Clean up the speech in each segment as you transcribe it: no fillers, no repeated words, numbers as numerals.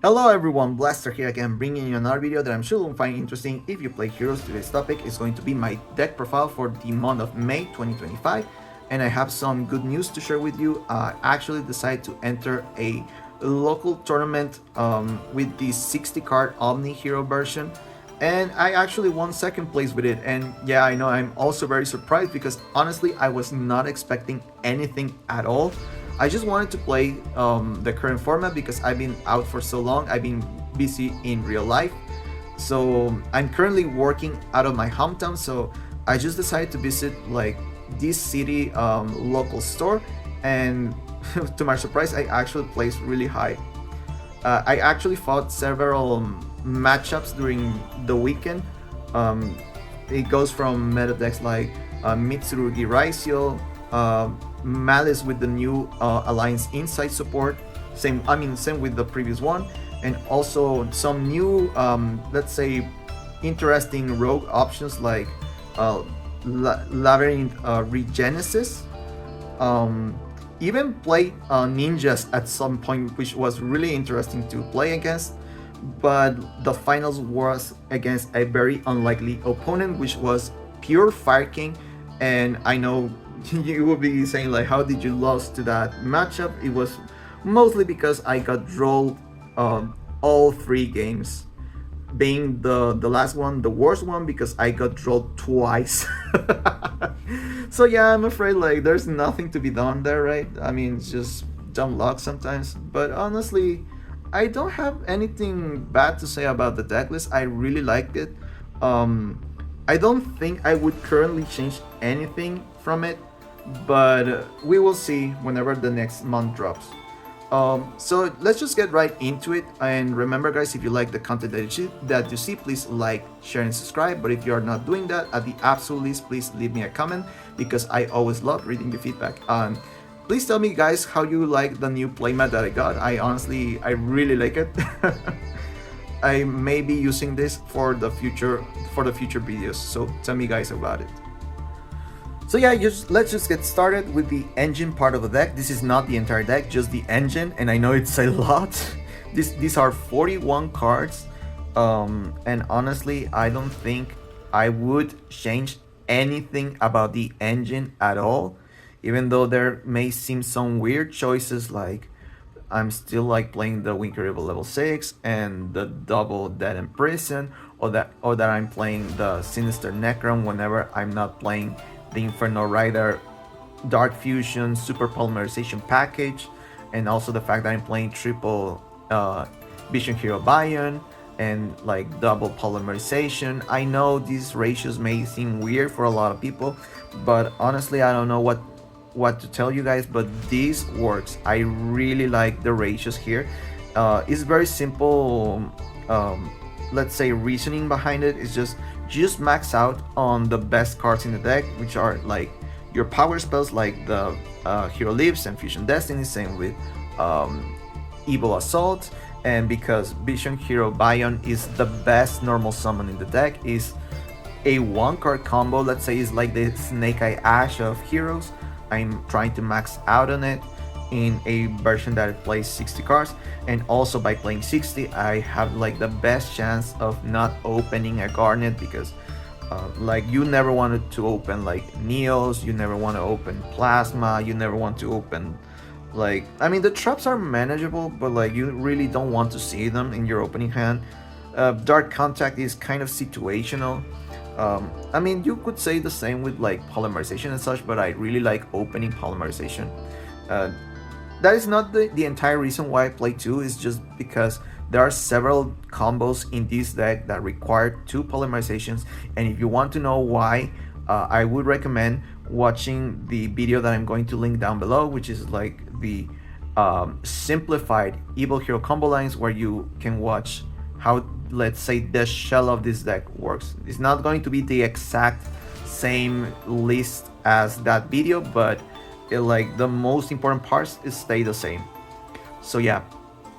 Hello everyone, Blaster here again, bringing you another video that I'm sure you'll find interesting if you play Heroes. Today's topic is going to be my deck profile for the month of May 2025, and I have some good news to share with you. I actually decided to enter a local tournament with the 60 card Omni hero version, and I actually won second place with it. And yeah, I know I'm also very surprised because honestly I was not expecting anything at all. I just wanted to play the current format because I've been out for so long. I've been busy in real life. So I'm currently working out of my hometown. So I just decided to visit like this city local store, and to my surprise, I actually placed really high. I actually fought several matchups during the weekend. It goes from meta decks like Mitsurugi Raisio, Malice with the new Alliance Insight support. Same with the previous one, and also some new, let's say, interesting rogue options like Labyrinth Regenesis. Even played ninjas at some point, which was really interesting to play against. But the finals was against a very unlikely opponent, which was pure Fire King. And I know you will be saying like, how did you lose to that matchup? It was mostly because I got rolled all three games, being the last one the worst one because I got rolled twice. So yeah, I'm afraid like there's nothing to be done there, right? I mean, it's just dumb luck sometimes. But honestly, I don't have anything bad to say about the decklist. I really liked it. I don't think I would currently change anything from it, but we will see whenever the next month drops. So let's just get right into it. And remember guys, if you like the content that you see, please like, share, and subscribe. But if you are not doing that, at the absolute least, please leave me a comment because I always love reading the feedback. Please tell me guys how you like the new playmat that I got. I really like it. I may be using this for the future videos, so tell me guys about it. So yeah, let's just get started with the engine part of the deck. This is not the entire deck, just the engine, and I know it's a lot. These are 41 cards, and honestly, I don't think I would change anything about the engine at all. Even though there may seem some weird choices, like I'm still like playing the Winker Evil level 6 and the double Dead and Prison, or that I'm playing the Sinister Necron whenever I'm not playing the Inferno Rider Dark Fusion Super Polymerization package, and also the fact that I'm playing triple Vision Hero Bion and like double polymerization. I know these ratios may seem weird for a lot of people, but honestly I don't know what to tell you guys, but this works. I really like the ratios here. It's very simple, let's say, reasoning behind it. It's just max out on the best cards in the deck, which are like your power spells like the Hero Leaves and Fusion Destiny, same with Evil Assault. And because Vision Hero Bion is the best normal summon in the deck, is a one card combo, let's say is like the Snake Eye Ash of heroes. I'm trying to max out on it in a version that plays 60 cards, and also by playing 60 I have like the best chance of not opening a Garnet, because like you never wanted to open like Neos, you never want to open Plasma, you never want to open like, I mean the traps are manageable, but like you really don't want to see them in your opening hand. Dark Contact is kind of situational. I mean, you could say the same with like polymerization and such, but I really like opening polymerization. That is not the entire reason why I play 2, it's just because there are several combos in this deck that require 2 polymerizations, and if you want to know why, I would recommend watching the video that I'm going to link down below, which is like the simplified Evil Hero Combo Lines, where you can watch how, let's say, the shell of this deck works. It's not going to be the exact same list as that video, but like the most important parts stay the same. So yeah,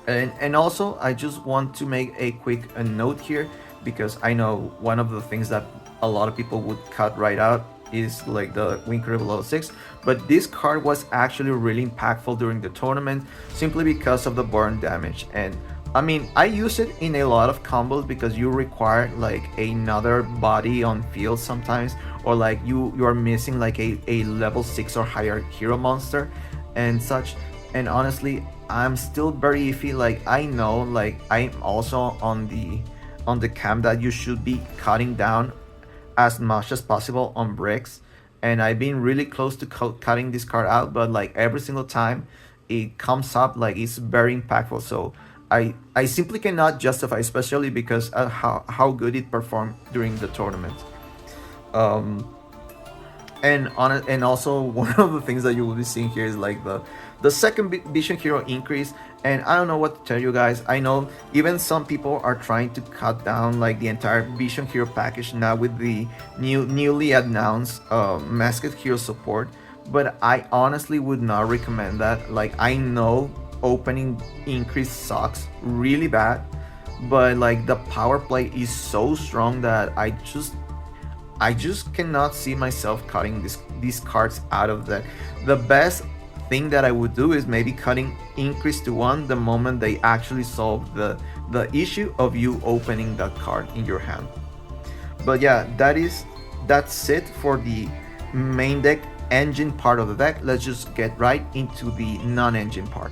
and also I just want to make a quick note here, because I know one of the things that a lot of people would cut right out is like the Winker Evil level 6, but this card was actually really impactful during the tournament simply because of the burn damage. And I mean, I use it in a lot of combos because you require like another body on field sometimes, or like you are missing like a level 6 or higher hero monster and such. And honestly, I'm still very iffy. Like I know, like I'm also on the camp that you should be cutting down as much as possible on bricks, and I've been really close to cutting this card out, but like every single time it comes up, like it's very impactful. So I simply cannot justify, especially because how good it performed during the tournament. Um, and also one of the things that you will be seeing here is like the second vision hero increase. And I don't know what to tell you guys. I know even some people are trying to cut down like the entire vision hero package now with the newly announced masked hero support, but I honestly would not recommend that. Like I know opening increase sucks really bad, but like the power play is so strong that I just cannot see myself cutting these cards out of the. The best thing that I would do is maybe cutting increase to 1 the moment they actually solve the issue of you opening that card in your hand. But yeah, that's it for the main deck engine part of the deck. Let's just get right into the non-engine part.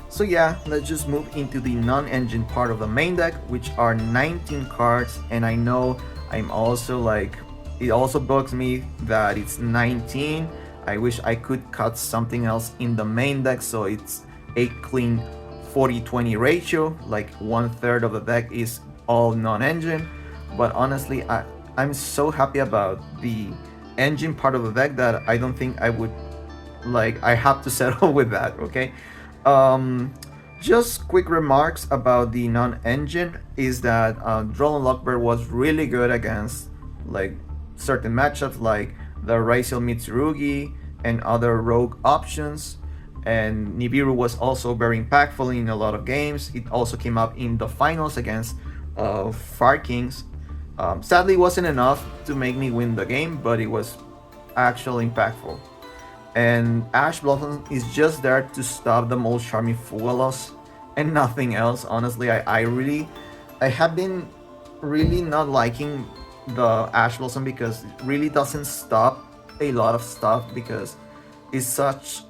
So yeah, let's just move into the non-engine part of the main deck, which are 19 cards. And I know I'm also like, it also bugs me that it's 19. I wish I could cut something else in the main deck so it's a clean 40-20 ratio, like 1/3 of the deck is all non-engine. But honestly, I'm so happy about the engine part of the deck that I don't think I would, like, I have to settle with that. Okay. um just quick remarks about the non-engine is that Droll Lockbird was really good against like certain matchups like the Raziel Mitsurugi and other rogue options, and Nibiru was also very impactful in a lot of games. It also came up in the finals against Far Kings. Sadly, it wasn't enough to make me win the game, but it was actually impactful. And Ash Blossom is just there to stop the most charming Fugalos and nothing else. Honestly, I have been really not liking the Ash Blossom because it really doesn't stop a lot of stuff, because it's such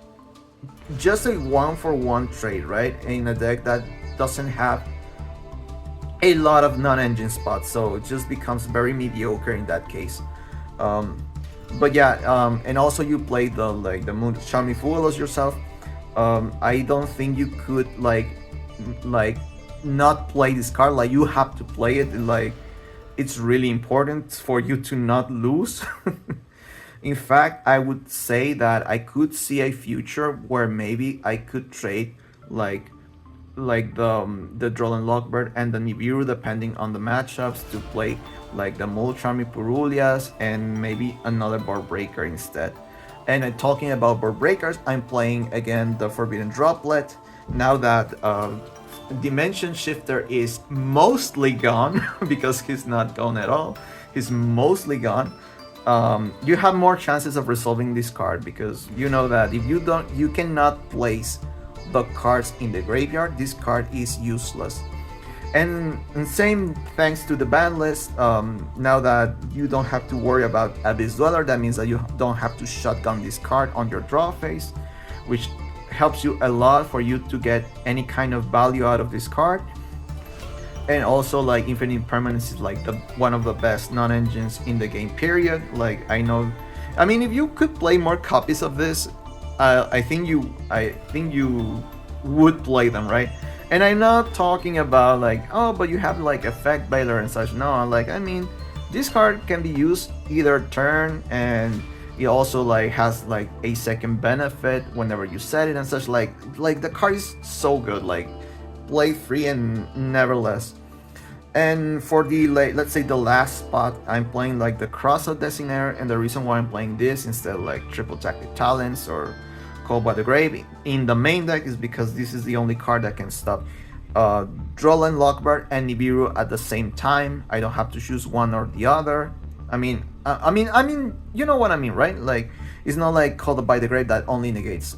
just a 1-for-1 trade, right? In a deck that doesn't have a lot of non-engine spots, so it just becomes very mediocre in that case. But yeah, and also you play the Moon Charming Fugalos yourself. I don't think you could like not play this card. Like you have to play it. Like it's really important for you to not lose. In fact, I would say that I could see a future where maybe I could trade like the Droll Lockbird and the Nibiru depending on the matchups to play like the Molcharmi Purulias and maybe another Board Breaker instead. And talking about Board Breakers, I'm playing again the Forbidden Droplet now that Dimension Shifter is mostly gone because he's not gone at all. He's mostly gone. You have more chances of resolving this card because you know that if you don't, you cannot place the cards in the graveyard. This card is useless. And same thanks to the ban list. Now that you don't have to worry about Abyss Dweller, that means that you don't have to shotgun this card on your draw phase, which helps you a lot for you to get any kind of value out of this card. And also like Infinite Permanence is like one of the best non-engines in the game period. Like I mean if you could play more copies of this, I think you would play them, right? And I'm not talking about like, oh, but you have like Effect Veiler and such. No, like I mean this card can be used either turn, and it also like has like a second benefit whenever you set it and such. Like the card is so good. Like play free and never less. And for the let's say the last spot, I'm playing like the Crossout Designator, and the reason why I'm playing this instead of like Triple Tactic Talents or Called by the Grave in the main deck is because this is the only card that can stop Droll Lockbird and Nibiru at the same time. I don't have to choose one or the other. I mean, you know what I mean, right? Like it's not like Called by the Grave that only negates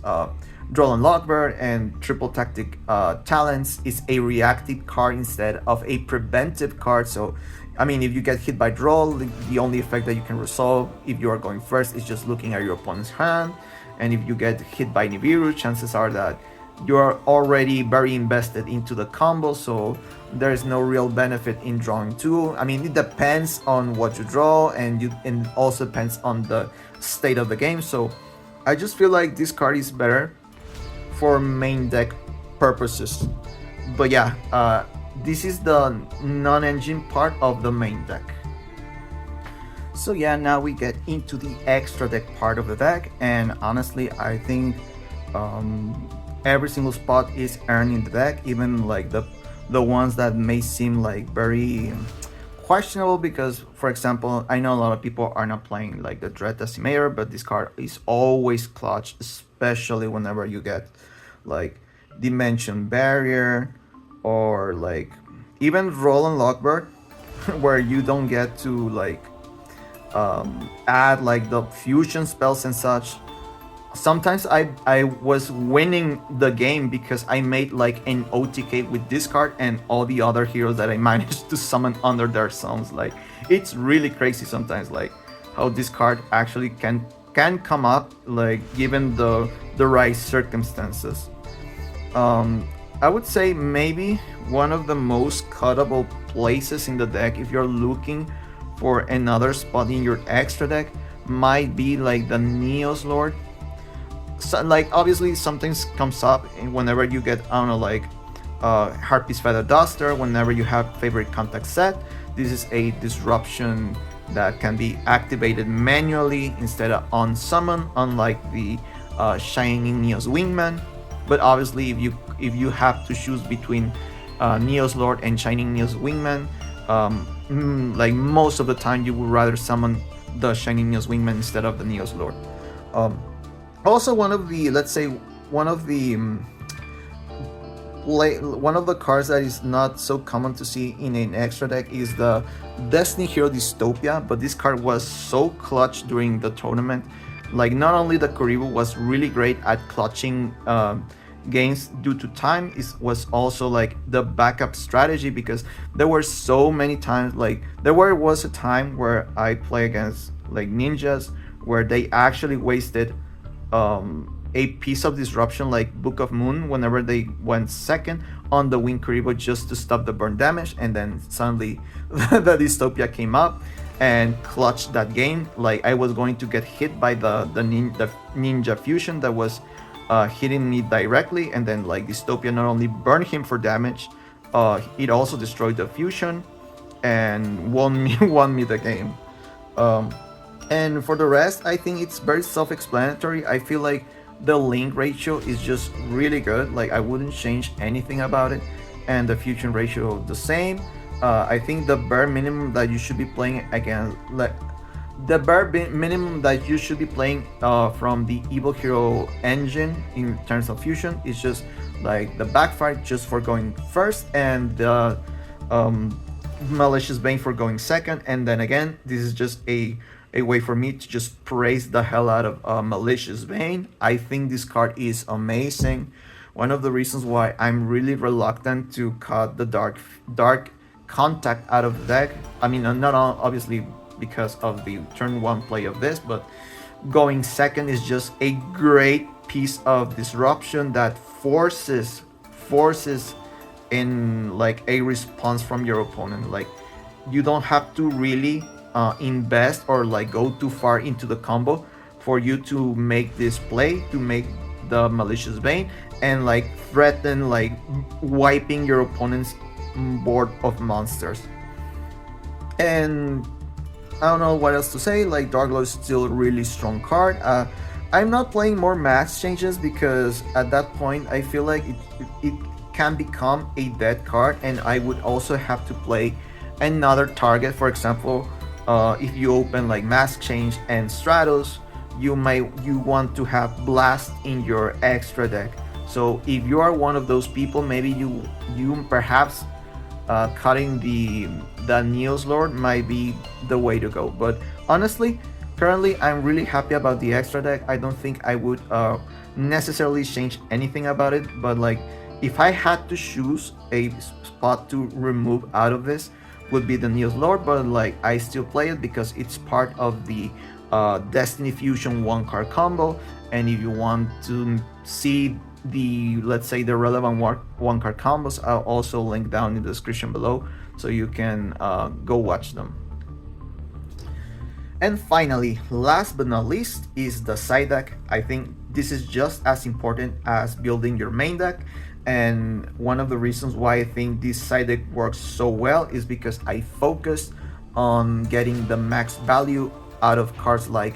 Droll and Lockbird and Triple Tactic Talents is a reactive card instead of a preventive card. So, I mean, if you get hit by Droll, the only effect that you can resolve if you are going first is just looking at your opponent's hand. And if you get hit by Nibiru, chances are that you are already very invested into the combo, so there's no real benefit in drawing two. I mean, it depends on what you draw, and it also depends on the state of the game. So I just feel like this card is better for main deck purposes. But yeah, this is the non-engine part of the main deck. So yeah, now we get into the extra deck part of the deck, and honestly, I think every single spot is earned in the deck, even like the ones that may seem like very questionable, because for example, I know a lot of people are not playing like the Dread Decimator, but this card is always clutch, especially whenever you get like Dimension Barrier or like even Roll and Lockbird where you don't get to like add like the fusion spells and such. Sometimes I was winning the game because I made like an OTK with this card and all the other heroes that I managed to summon under their summons. Like, it's really crazy sometimes, like how this card actually can come up, like given the right circumstances. I would say maybe one of the most cuttable places in the deck, if you're looking for another spot in your extra deck, might be like the Neos Lord. So, like, obviously something comes up whenever you get, I don't know, like Harpy's Feather Duster, whenever you have favorite contact set. This is a disruption that can be activated manually instead of on summon, unlike the Shining Neos Wingman. But obviously, if you have to choose between Neos Lord and Shining Neos Wingman, like most of the time you would rather summon the Shining Neos Wingman instead of the Neos Lord. Also, one of the, let's say, one of the cards that is not so common to see in an extra deck is the Destiny Hero Dystopia, but this card was so clutch during the tournament. Like, not only the Kuriboh was really great at clutching games due to time, it was also like the backup strategy, because there were so many times, like was a time where I play against like ninjas where they actually wasted a piece of disruption like Book of Moon whenever they went second on the Wing Kuriboh just to stop the burn damage, and then suddenly the Dystopia came up and clutched that game. Like, I was going to get hit by the ninja fusion that was hitting me directly, and then like Dystopia not only burned him for damage, it also destroyed the fusion and won me the game. And for the rest, I think it's very self-explanatory. I feel like the link ratio is just really good. Like, I wouldn't change anything about it, and the fusion ratio the same. I think the bare minimum that you should be playing against, like the bare minimum that you should be playing from the Evil Hero engine in terms of fusion is just like the backfire just for going first, and the Malicious Bane for going second. And then again, this is just a way for me to just praise the hell out of Malicious Bane. I think this card is amazing. One of the reasons why I'm really reluctant to cut the dark contact out of the deck, I mean, not obviously because of the turn 1 play of this, but going second is just a great piece of disruption that forces in like a response from your opponent. Like, you don't have to really invest or like go too far into the combo for you to make this play, to make the Malicious Bane and like threaten like wiping your opponent's board of monsters. And I don't know what else to say. Like, Darkglow is still a really strong card. I'm not playing more max changes because at that point I feel like it can become a dead card, and I would also have to play another target. For example, if you open like Mask Change and Stratos, you want to have Blast in your extra deck. So if you are one of those people, maybe you perhaps cutting the Neos Lord might be the way to go. But honestly, currently I'm really happy about the extra deck. I don't think I would necessarily change anything about it, but like if I had to choose a spot to remove out of this, would be the Neos Lord, but like I still play it because it's part of the Destiny Fusion one card combo. And if you want to see the, let's say, the relevant one card combos, I'll also link down in the description below so you can go watch them. And finally, last but not least, is the side deck. I think this is just as important as building your main deck. And one of the reasons why I think this side deck works so well is because I focused on getting the max value out of cards like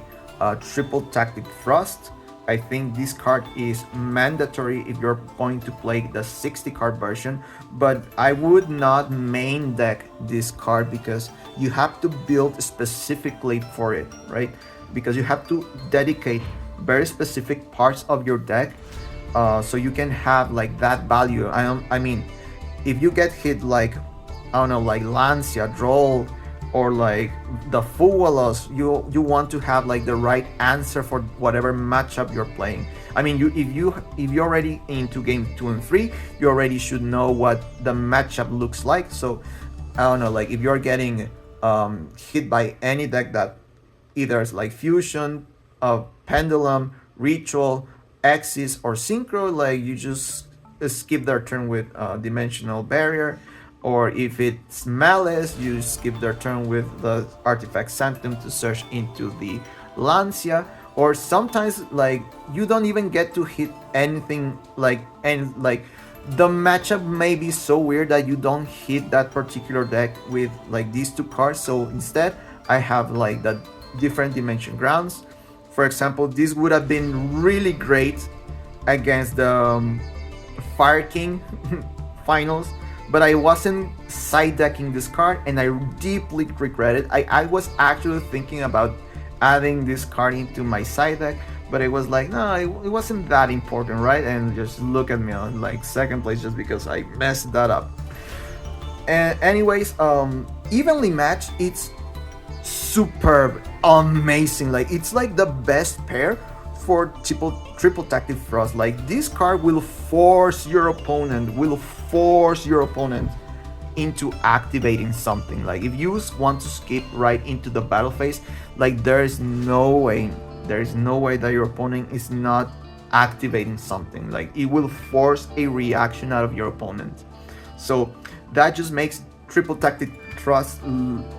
Triple Tactic Thrust. I think this card is mandatory if you're going to play the 60 card version, but I would not main deck this card because you have to build specifically for it, right? Because you have to dedicate very specific parts of your deck so you can have like that value. I mean, if you get hit like, I don't know, like Lancia, Droll, or like the Fuwalos, you want to have like the right answer for whatever matchup you're playing. I mean, if you're already into game 2 and 3, you already should know what the matchup looks like. So I don't know, like if you're getting hit by any deck that either is like Fusion, Pendulum, Ritual, Axis, or Synchro, like you just skip their turn with Dimensional Barrier. Or if it's Malice, you skip their turn with the Artifact Sanctum to search into the Lancia. Or sometimes like you don't even get to hit anything, and the matchup may be so weird that you don't hit that particular deck with like these two cards. So instead I have like the different dimension grounds. For example, this would have been really great against the Fire King finals, but I wasn't side decking this card and I deeply regret it. I was actually thinking about adding this card into my side deck, but it was like, no, it wasn't that important, right? And just look at me on like second place just because I messed that up. And anyways, evenly matched, it's superb, amazing. Like it's like the best pair for triple tactic thrust. Like this card will force your opponent into activating something. Like if you want to skip right into the battle phase, like there's no way that your opponent is not activating something. Like it will force a reaction out of your opponent. So that just makes triple tactic thrust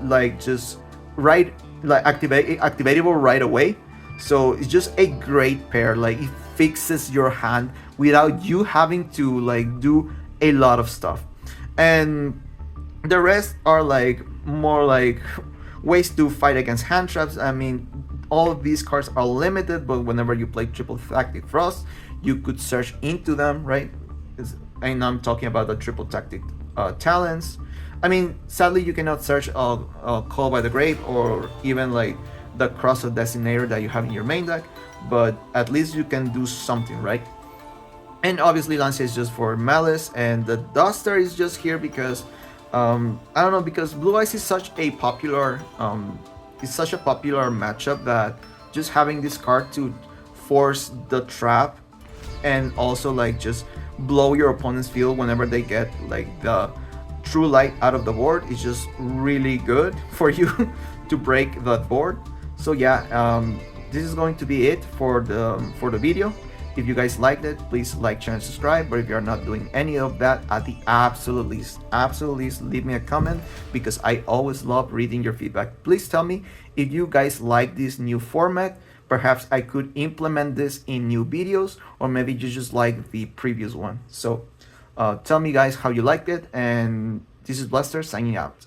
like just right, like activatable right away. So it's just a great pair. Like it fixes your hand without you having to like do a lot of stuff. And the rest are like more like ways to fight against hand traps. I mean, all of these cards are limited, but whenever you play triple tactic thrust, you could search into them, right? And I'm talking about the triple tactic talents. I mean, sadly, you cannot search Call by the Grave or even like the Cross of Designator that you have in your main deck, but at least you can do something, right? And obviously Lancia is just for Malice, and the Duster is just here because I don't know, because Blue Eyes is such a popular matchup that just having this card to force the trap and also like just blow your opponent's field whenever they get like the True Light out of the board is just really good for you to break that board. So yeah, this is going to be it for the video. If you guys liked it, please like, share, and subscribe. But if you're not doing any of that, at the absolute least, leave me a comment because I always love reading your feedback. Please tell me if you guys like this new format. Perhaps I could implement this in new videos, or maybe you just like the previous one. So tell me guys how you liked it, and this is Blaster signing out.